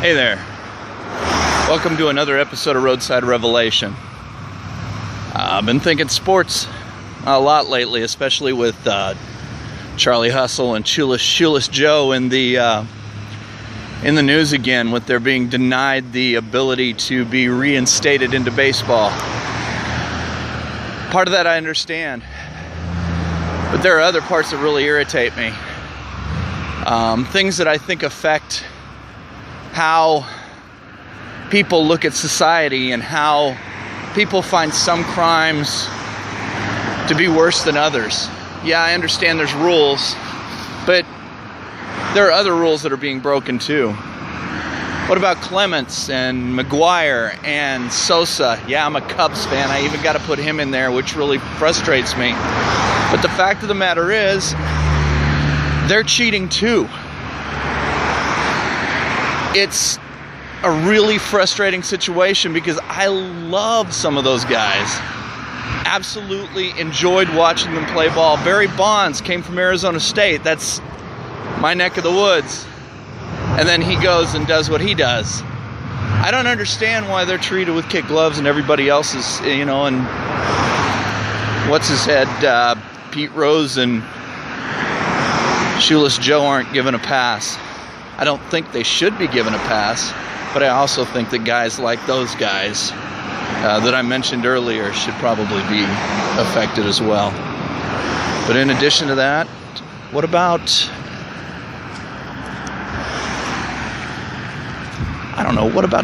Hey there. Welcome to another episode of Roadside Revelation. I've been thinking sports a lot lately, especially with Charlie Hustle and Shoeless Joe in the news again, with their being denied the ability to be reinstated into baseball. Part of that I understand, but there are other parts that really irritate me. Things that I think affect how people look at society and how people find some crimes to be worse than others. Yeah, I understand there's rules, but there are other rules that are being broken too. What about Clements and McGuire and Sosa? Yeah, I'm a Cubs fan. I even got to put him in there, which really frustrates me. But the fact of the matter is, they're cheating too. It's a really frustrating situation because I love some of those guys. Absolutely enjoyed watching them play ball. Barry Bonds came from Arizona State. That's my neck of the woods. And then he goes and does what he does. I don't understand why they're treated with kid gloves and everybody else is, and what's his head, Pete Rose and Shoeless Joe aren't given a pass. I don't think they should be given a pass, but I also think that guys like those guys that I mentioned earlier should probably be affected as well. But in addition to that, what about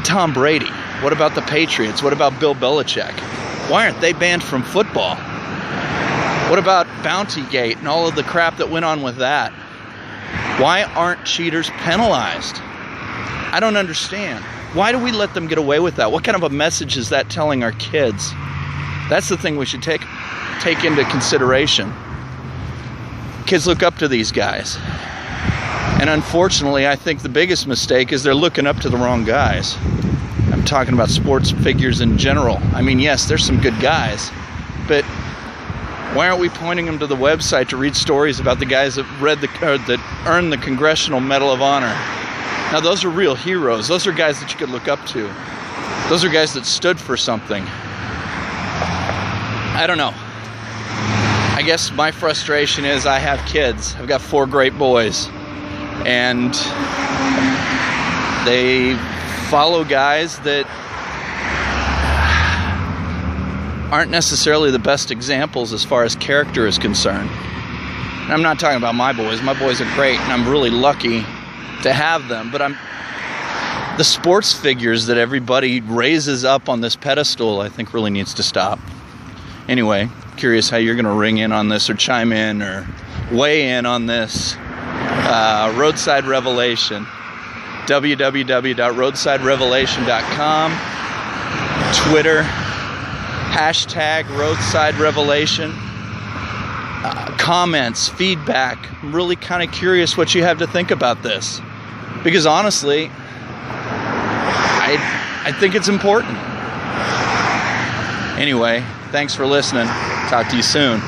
Tom Brady? What about the Patriots? What about Bill Belichick? Why aren't they banned from football? What about Bountygate and all of the crap that went on with that? Why aren't cheaters penalized? I don't understand. Why do we let them get away with that? What kind of a message is that telling our kids? That's the thing we should take into consideration. Kids look up to these guys. And unfortunately, I think the biggest mistake is they're looking up to the wrong guys. I'm talking about sports figures in general. I mean, yes, there's some good guys, but why aren't we pointing them to the website to read stories about the guys that that earned the Congressional Medal of Honor? Now, those are real heroes. Those are guys that you could look up to. Those are guys that stood for something. I don't know. I guess my frustration is I have kids. I've got 4 great boys. And they follow guys that aren't necessarily the best examples as far as character is concerned. And I'm not talking about my boys. My boys are great, and I'm really lucky to have them. But the sports figures that everybody raises up on this pedestal, I think really needs to stop. Anyway, curious how you're going to ring in on this or chime in or weigh in on this. Roadside Revelation. www.roadsiderevelation.com. Twitter. Hashtag Roadside Revelation. Comments, feedback. I'm really kind of curious what you have to think about this. Because honestly, I think it's important. Anyway, thanks for listening. Talk to you soon.